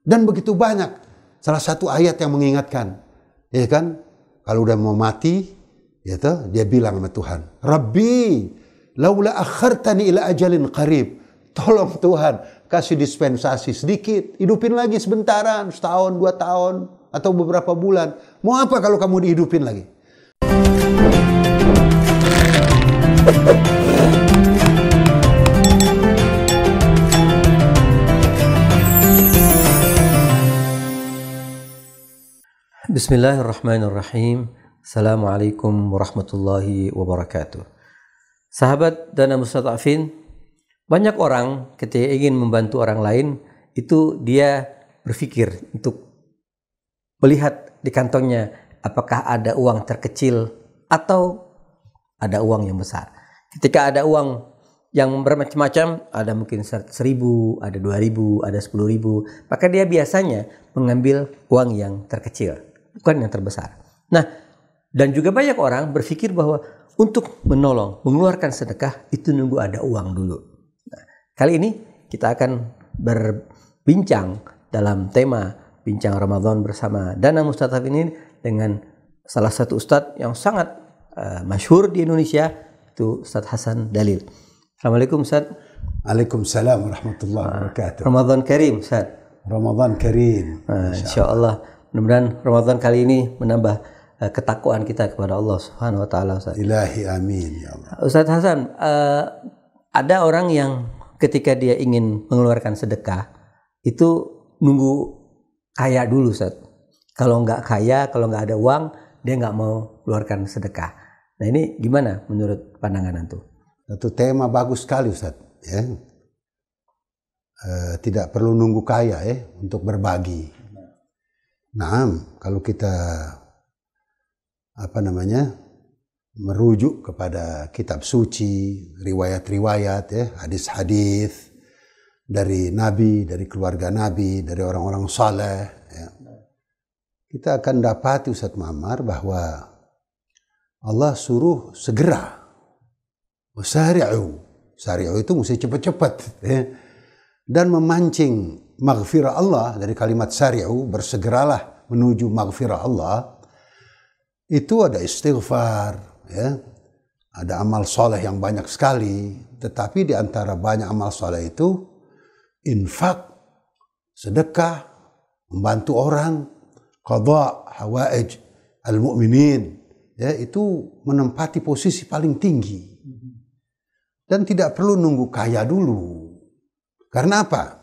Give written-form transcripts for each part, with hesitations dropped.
Dan begitu banyak. Salah satu ayat yang mengingatkan, ya kan? Kalau udah mau mati, ya toh, dia bilang sama Tuhan, Rabbi, laula akhartani ila ajalin qarib. Tolong Tuhan, kasih dispensasi sedikit, hidupin lagi sebentaran, setahun, 2 tahun, atau beberapa bulan. Mau apa kalau kamu dihidupin lagi? Bismillahirrahmanirrahim. Assalamualaikum warahmatullahi wabarakatuh. Sahabat Dana Mustadhafin, banyak orang ketika ingin membantu orang lain itu dia berpikir untuk melihat di kantongnya apakah ada uang terkecil atau ada uang yang besar. Ketika ada uang yang bermacam-macam, ada mungkin 1.000, ada 2.000, ada 10.000, maka dia biasanya mengambil uang yang terkecil, bukan yang terbesar. Nah, dan juga banyak orang berpikir bahwa untuk menolong, mengeluarkan sedekah itu nunggu ada uang dulu. Nah, kali ini kita akan berbincang dalam tema Bincang Ramadan bersama Dana Mustadhafin ini dengan salah satu ustadz yang sangat masyhur di Indonesia, itu Ustadz Hasan Dalil. Assalamualaikum Ustadz. Waalaikumsalam warahmatullahi wabarakatuh. Ramadan Karim Ustadz. Ramadan Karim. Insyaallah. Mudah-mudahan Ramadan kali ini menambah ketakwaan kita kepada Allah Subhanahu wa taala, Ustaz. Ilahi amin ya Allah. Ustaz Hasan, ada orang yang ketika dia ingin mengeluarkan sedekah itu nunggu kaya dulu, Ustaz. Kalau nggak kaya, kalau nggak ada uang, dia nggak mau keluarkan sedekah. Nah, ini gimana menurut pandangan antum? Satu tema bagus sekali, Ustaz, ya. Tidak perlu nunggu kaya untuk berbagi. Nah, kalau kita merujuk kepada kitab suci, riwayat-riwayat, hadis-hadis dari Nabi, dari keluarga Nabi, dari orang-orang saleh, kita akan dapati Ustaz Muammar bahwa Allah suruh segera. Wasari'u. Sari'u itu mesti cepat-cepat, dan memancing maghfirah Allah dari kalimat sari'u, bersegeralah menuju maghfirah Allah. Itu ada istighfar, ada amal soleh yang banyak sekali. Tetapi di antara banyak amal soleh itu infak, sedekah, membantu orang, qadha hawaij al-mu'minin, itu menempati posisi paling tinggi. Dan tidak perlu nunggu kaya dulu. Karena apa?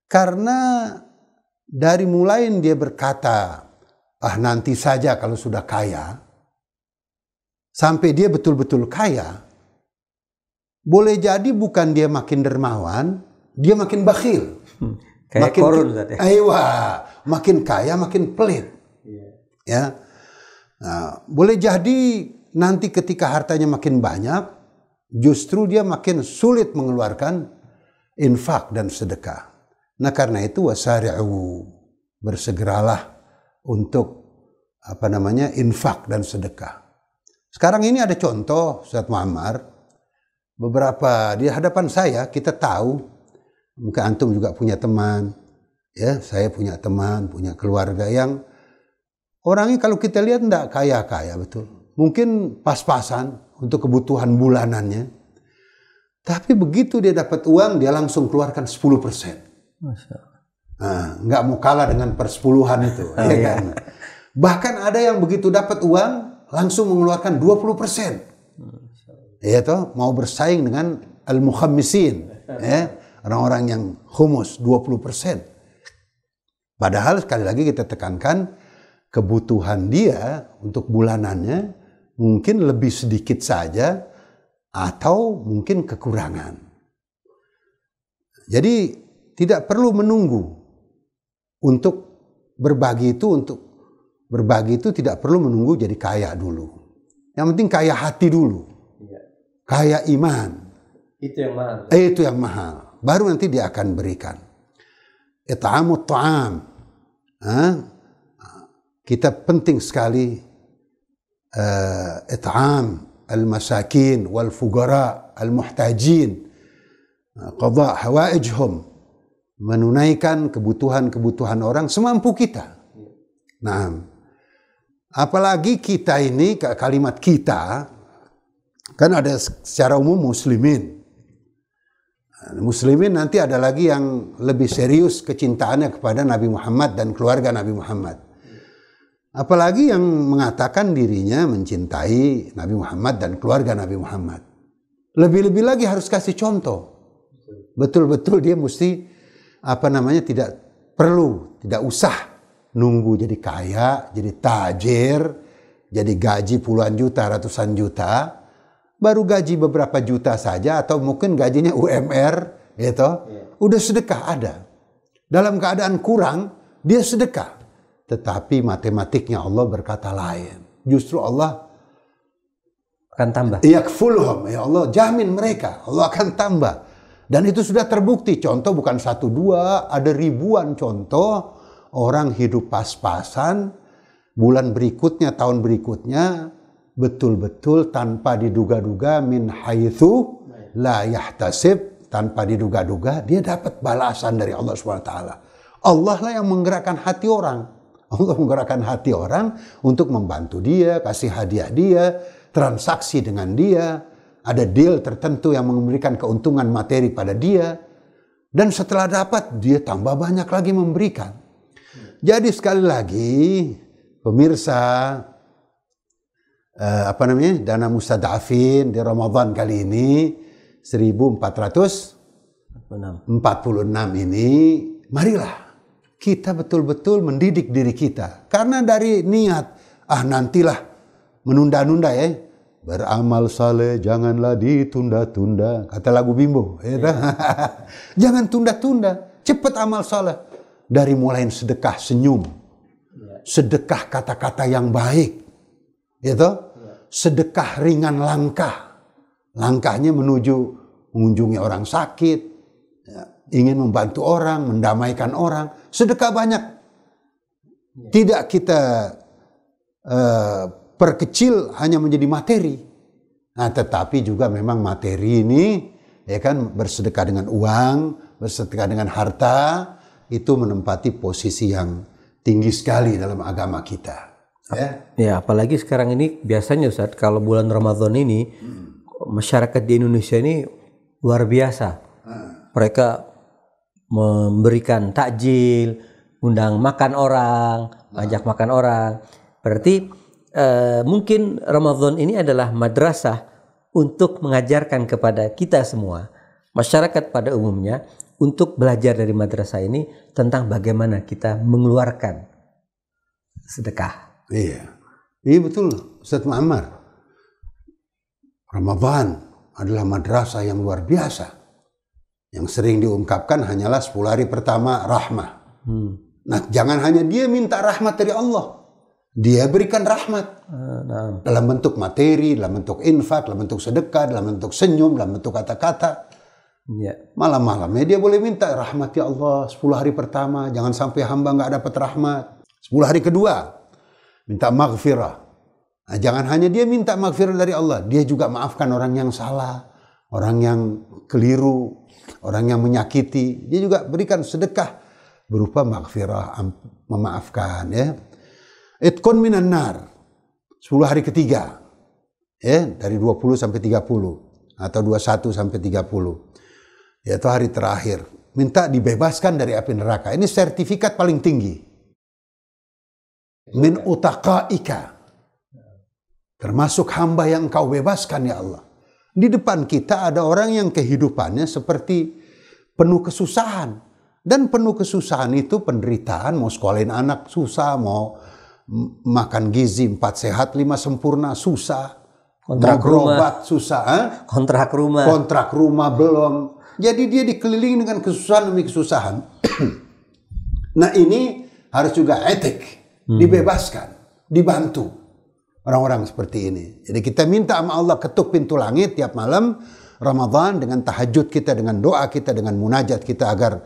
Karena dari mulai dia berkata, nanti saja kalau sudah kaya, sampai dia betul-betul kaya, boleh jadi bukan dia makin dermawan, dia makin bakhil. Kayak makin korun, makin kaya, makin pelit. Ya. Nah, boleh jadi nanti ketika hartanya makin banyak, justru dia makin sulit mengeluarkan infak dan sedekah. Nah, karena itu wasari'u, bersegeralah untuk infak dan sedekah. Sekarang ini ada contoh Ustaz Muammar, beberapa di hadapan saya kita tahu, mungkin antum juga punya teman, saya punya teman, punya keluarga yang orangnya kalau kita lihat enggak kaya-kaya betul. Mungkin pas-pasan untuk kebutuhan bulanannya. Tapi begitu dia dapat uang, dia langsung keluarkan 10%. Masya Allah. Nah, nggak mau kalah dengan persepuluhan itu. Kan? Bahkan ada yang begitu dapat uang, langsung mengeluarkan 20%. Mau bersaing dengan al-mukhammisin. Orang-orang yang khumus 20%. Padahal sekali lagi kita tekankan, kebutuhan dia untuk bulanannya mungkin lebih sedikit saja atau mungkin kekurangan. Jadi tidak perlu menunggu untuk berbagi itu tidak perlu menunggu jadi kaya dulu. Yang penting kaya hati dulu. Kaya iman. Itu yang mahal. Itu yang mahal. Baru nanti dia akan berikan. It'amut ta'am. Kita penting sekali it'am al-masakin wal-fugara al-muhtajin, qadha hawaijhum, menunaikan kebutuhan-kebutuhan orang semampu kita. Nah, apalagi kita ini, kalimat kita, kan ada secara umum muslimin. Muslimin nanti ada lagi yang lebih serius kecintaannya kepada Nabi Muhammad dan keluarga Nabi Muhammad. Apalagi yang mengatakan dirinya mencintai Nabi Muhammad dan keluarga Nabi Muhammad. Lebih-lebih lagi harus kasih contoh. Betul-betul dia mesti tidak perlu, tidak usah nunggu jadi kaya, jadi tajir, jadi gaji puluhan juta, ratusan juta. Baru gaji beberapa juta saja atau mungkin gajinya UMR gitu. Udah sedekah ada. Dalam keadaan kurang dia sedekah. Tetapi matematiknya Allah berkata lain. Justru Allah akan tambah. Yakfulhum, ya Allah jamin mereka, Allah akan tambah. Dan itu sudah terbukti. Contoh bukan 1, 2, ada ribuan contoh orang hidup pas-pasan, bulan berikutnya, tahun berikutnya betul-betul tanpa diduga-duga, min haitsu la yahtasib, tanpa diduga-duga dia dapat balasan dari Allah SWT. Allah lah yang menggerakkan hati orang. Allah menggerakkan hati orang untuk membantu dia, kasih hadiah dia, transaksi dengan dia, ada deal tertentu yang memberikan keuntungan materi pada dia, dan setelah dapat dia tambah banyak lagi memberikan. Jadi sekali lagi pemirsa, Dana Mustadafin di Ramadan kali ini 1446 ini, marilah kita betul-betul mendidik diri kita. Karena dari niat, nantilah menunda-nunda ya. Beramal saleh janganlah ditunda-tunda, kata lagu Bimbo. Jangan tunda-tunda, cepat amal saleh. Dari mulai sedekah senyum, sedekah kata-kata yang baik, gitu. Sedekah ringan langkah. Langkahnya menuju mengunjungi orang sakit, ingin membantu orang, mendamaikan orang. Sedekah banyak. Tidak kita perkecil hanya menjadi materi. Nah, tetapi juga memang materi ini bersedekah dengan uang, bersedekah dengan harta, itu menempati posisi yang tinggi sekali dalam agama kita. Ya, apalagi sekarang ini biasanya Ustaz, kalau bulan Ramadan ini masyarakat di Indonesia ini luar biasa. Mereka memberikan takjil, undang makan orang, ajak makan orang. Berarti mungkin Ramadan ini adalah madrasah untuk mengajarkan kepada kita semua, masyarakat pada umumnya, untuk belajar dari madrasah ini tentang bagaimana kita mengeluarkan sedekah. Iya betul Ustaz Muammar. Ramadan adalah madrasah yang luar biasa. Yang sering diungkapkan hanyalah 10 hari pertama rahmah. Nah, jangan hanya dia minta rahmat dari Allah. Dia berikan rahmat. Dalam bentuk materi, dalam bentuk infak, dalam bentuk sedekah, dalam bentuk senyum, dalam bentuk kata-kata. Malam-malamnya dia boleh minta rahmat ya Allah. 10 hari pertama, jangan sampai hamba nggak dapat rahmat. 10 hari kedua, minta maghfirah. Nah, jangan hanya dia minta maghfirah dari Allah, dia juga maafkan orang yang salah, orang yang keliru, orang yang menyakiti. Dia juga berikan sedekah berupa maghfirah, memaafkan ya. Itqun minan nar. 10 hari ketiga. Dari 20 sampai 30 atau 21 sampai 30. Yaitu hari terakhir. Minta dibebaskan dari api neraka. Ini sertifikat paling tinggi. Min utaqaika. Termasuk hamba yang engkau bebaskan ya Allah. Di depan kita ada orang yang kehidupannya seperti penuh kesusahan. Dan penuh kesusahan itu penderitaan. Mau sekolahin anak susah. Mau makan gizi 4 sehat 5 sempurna susah. Kontrak rumah susah. Kontrak rumah belum. Jadi dia dikelilingi dengan kesusahan demi kesusahan. Nah ini harus juga etik. Dibebaskan. Dibantu. Orang-orang seperti ini. Jadi kita minta sama Allah ketuk pintu langit tiap malam Ramadan dengan tahajud kita, dengan doa kita, dengan munajat kita agar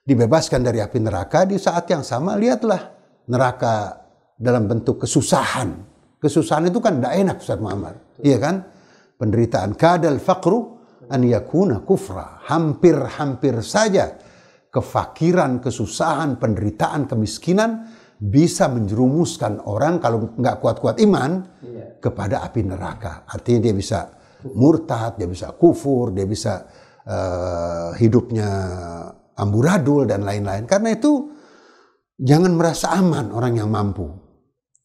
dibebaskan dari api neraka. Di saat yang sama lihatlah neraka dalam bentuk kesusahan. Kesusahan itu kan tidak enak Ustaz Muammar. Iya kan? Penderitaan. Kadal faqru an yakuna kufra. Hampir-hampir saja kefakiran, kesusahan, penderitaan, kemiskinan bisa menjerumuskan orang kalau nggak kuat-kuat iman kepada api neraka. Artinya dia bisa murtad, dia bisa kufur, dia bisa hidupnya amburadul dan lain-lain. Karena itu jangan merasa aman orang yang mampu,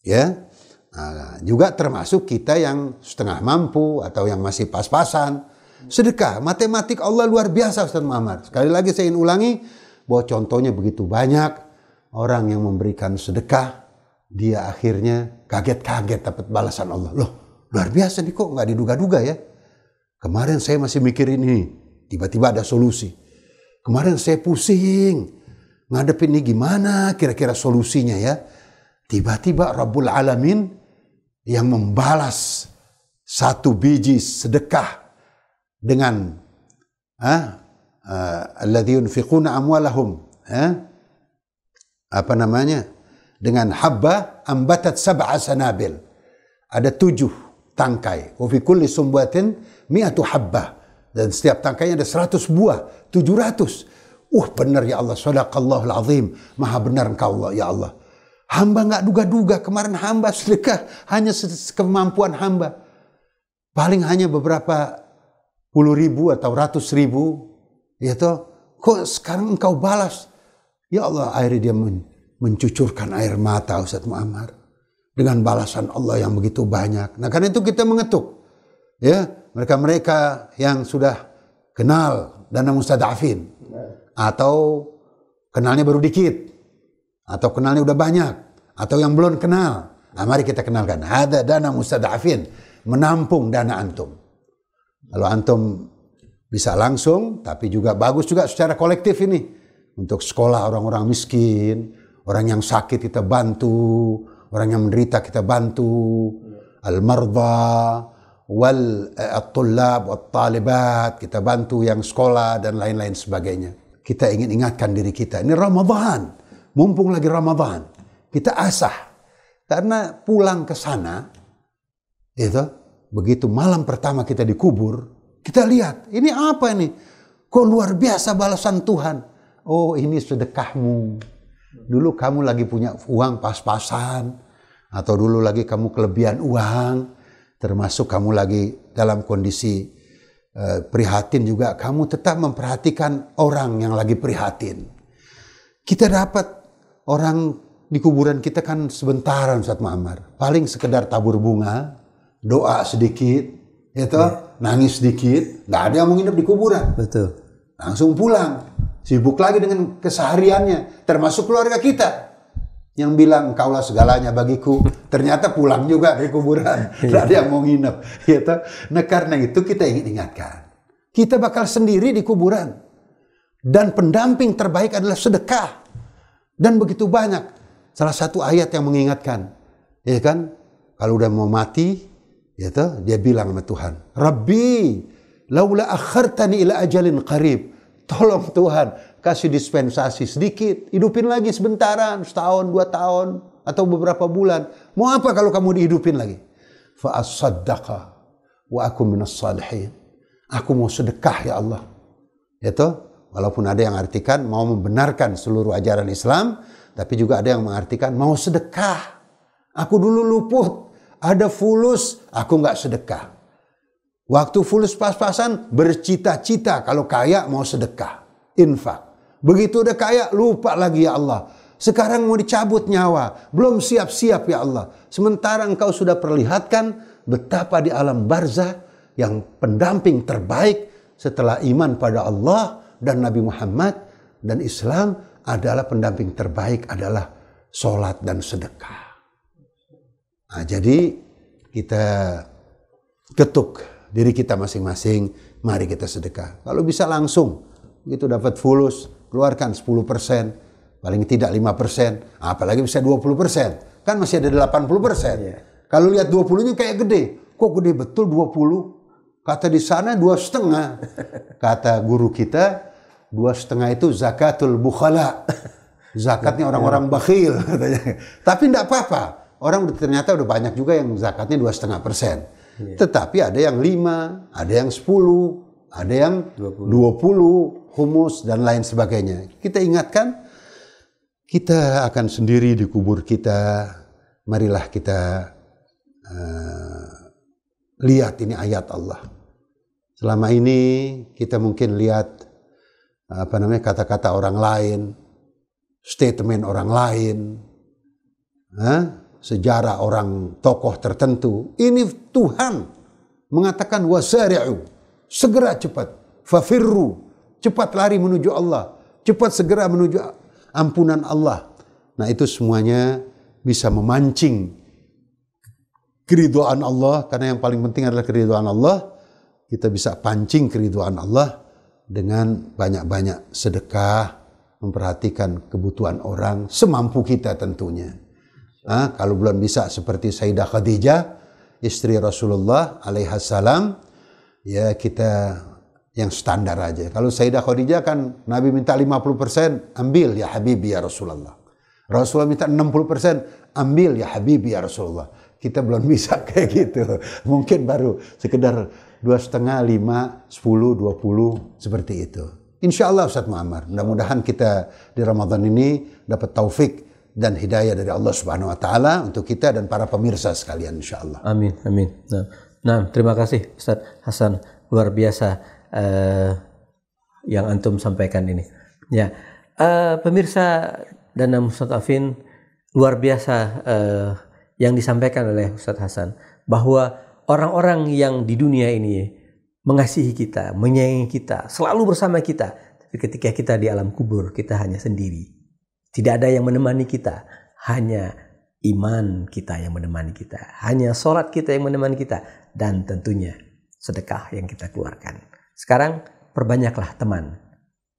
ya. Nah, juga termasuk kita yang setengah mampu atau yang masih pas-pasan. Sedekah, matematik Allah luar biasa Ustaz Muhammad. Sekali lagi saya ingin ulangi bahwa contohnya begitu banyak. Orang yang memberikan sedekah, dia akhirnya kaget-kaget dapat balasan Allah. Loh, luar biasa nih, kok nggak diduga-duga ya. Kemarin saya masih mikirin ini, tiba-tiba ada solusi. Kemarin saya pusing, ngadepin ini gimana kira-kira solusinya ya. Tiba-tiba Rabbul Alamin yang membalas satu biji sedekah dengan alladzi yunfiquna amwalahum, dengan habba ambatat sab'a sanabil. Ada 7 tangkai. Wa fi kulli sumbatin mi'atu habba. Dan setiap tangkainya ada 100 buah, 700. Benar ya Allah, sadaqallahul azim. Maha benar engkau Allah, ya Allah. Hamba nggak duga-duga, kemarin hamba sedekah hanya kemampuan hamba. Paling hanya beberapa puluh ribu atau ratus ribu. Ya toh, kok sekarang engkau balas? Ya Allah, akhirnya dia mencucurkan air mata Ustaz Muammar dengan balasan Allah yang begitu banyak. Nah, karena itu kita mengetuk, ya, mereka-mereka yang sudah kenal dana mustadafin atau kenalnya baru dikit atau kenalnya udah banyak atau yang belum kenal. Nah, mari kita kenalkan. Ada dana mustadafin, menampung dana antum. Kalau antum bisa langsung, tapi juga bagus juga secara kolektif ini. Untuk sekolah orang-orang miskin, orang yang sakit kita bantu, orang yang menderita kita bantu, al-mardha, wal-tullab, wal-talibat, kita bantu yang sekolah dan lain-lain sebagainya. Kita ingin ingatkan diri kita, ini Ramadan, mumpung lagi Ramadan, kita asah. Karena pulang ke sana, itu begitu malam pertama kita dikubur, kita lihat, ini apa ini? Kok luar biasa balasan Tuhan. Oh, ini sedekahmu. Dulu kamu lagi punya uang pas-pasan. Atau dulu lagi kamu kelebihan uang. Termasuk kamu lagi dalam kondisi prihatin juga. Kamu tetap memperhatikan orang yang lagi prihatin. Kita dapat orang di kuburan kita kan sebentaran Ustaz Muammar. Paling sekedar tabur bunga. Doa sedikit. Nangis sedikit. Nggak ada yang mau nginep di kuburan. Betul. Langsung pulang. Sibuk lagi dengan kesehariannya, termasuk keluarga kita yang bilang engkaulah segalanya bagiku, ternyata pulang juga dari kuburan, tidak ada yang mau nginep, gitu. Nah, karena itu kita ingin ingatkan, kita bakal sendiri di kuburan dan pendamping terbaik adalah sedekah. Dan begitu banyak, salah satu ayat yang mengingatkan, ya kan, kalau udah mau mati, gitu, dia bilang sama Tuhan, Rabbi, laula akhartani ila ajalin qarib. Tolong Tuhan, kasih dispensasi sedikit. Hidupin lagi sebentaran, setahun, 2 tahun, atau beberapa bulan. Mau apa kalau kamu dihidupin lagi? Fa'asaddaqa wa akum minas salihin. Aku mau sedekah ya Allah. Itu, walaupun ada yang artikan mau membenarkan seluruh ajaran Islam, tapi juga ada yang mengartikan mau sedekah. Aku dulu luput, ada fulus, aku nggak sedekah. Waktu fulus pas-pasan bercita-cita kalau kaya mau sedekah, infak. Begitu udah kaya lupa lagi ya Allah. Sekarang mau dicabut nyawa, belum siap-siap ya Allah. Sementara engkau sudah perlihatkan betapa di alam barzah yang pendamping terbaik setelah iman pada Allah dan Nabi Muhammad dan Islam adalah pendamping terbaik adalah sholat dan sedekah. Nah, jadi kita ketuk diri kita masing-masing, mari kita sedekah. Kalau bisa langsung, begitu dapat fulus, keluarkan 10%, paling tidak 5%, apalagi bisa 20%. Kan masih ada 80%. Yeah. Kalau lihat 20-nya kayak gede. Kok gede betul 20? Kata di sana 2,5. Kata guru kita, 2,5 itu zakatul bukhala. Zakatnya orang-orang bakhil. Katanya. Tapi tidak apa-apa. Orang ternyata udah banyak juga yang zakatnya 2,5%. Tetapi ada yang 5, ada yang 10, ada yang 20. humus, dan lain sebagainya. Kita ingatkan, kita akan sendiri di kubur kita. Marilah kita lihat ini ayat Allah. Selama ini kita mungkin lihat kata-kata orang lain, statement orang lain, sejarah orang tokoh tertentu. Ini Tuhan mengatakan wasari'u, segera cepat, fafirru, cepat lari menuju Allah, cepat segera menuju ampunan Allah. Nah, itu semuanya bisa memancing keridhaan Allah, karena yang paling penting adalah keridhaan Allah. Kita bisa pancing keridhaan Allah dengan banyak-banyak sedekah, memperhatikan kebutuhan orang semampu kita tentunya. Kalau belum bisa seperti Sayyidah Khadijah, istri Rasulullah alaihissalam, ya kita yang standar aja. Kalau Sayyidah Khadijah kan Nabi minta 50%, ambil ya Habibi ya Rasulullah. Rasulullah minta 60%, ambil ya Habibi ya Rasulullah. Kita belum bisa kayak gitu. Mungkin baru sekedar 2,5, 5, 10, 20 seperti itu. Insya Allah Ustaz Muammar, mudah-mudahan kita di Ramadan ini dapat taufik dan hidayah dari Allah Subhanahu wa taala untuk kita dan para pemirsa sekalian, insya Allah. Amin, amin. Nah, terima kasih Ustaz Hasan, luar biasa yang antum sampaikan ini. Ya, pemirsa Dana Mustadafin, luar biasa yang disampaikan oleh Ustaz Hasan, bahwa orang-orang yang di dunia ini mengasihi kita, menyayangi kita, selalu bersama kita. Tapi ketika kita di alam kubur, kita hanya sendiri. Tidak ada yang menemani kita, hanya iman kita yang menemani kita, hanya sholat kita yang menemani kita, dan tentunya sedekah yang kita keluarkan. Sekarang perbanyaklah teman,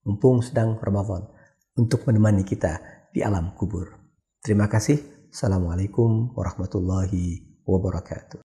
mumpung sedang Ramadan, untuk menemani kita di alam kubur. Terima kasih. Assalamualaikum warahmatullahi wabarakatuh.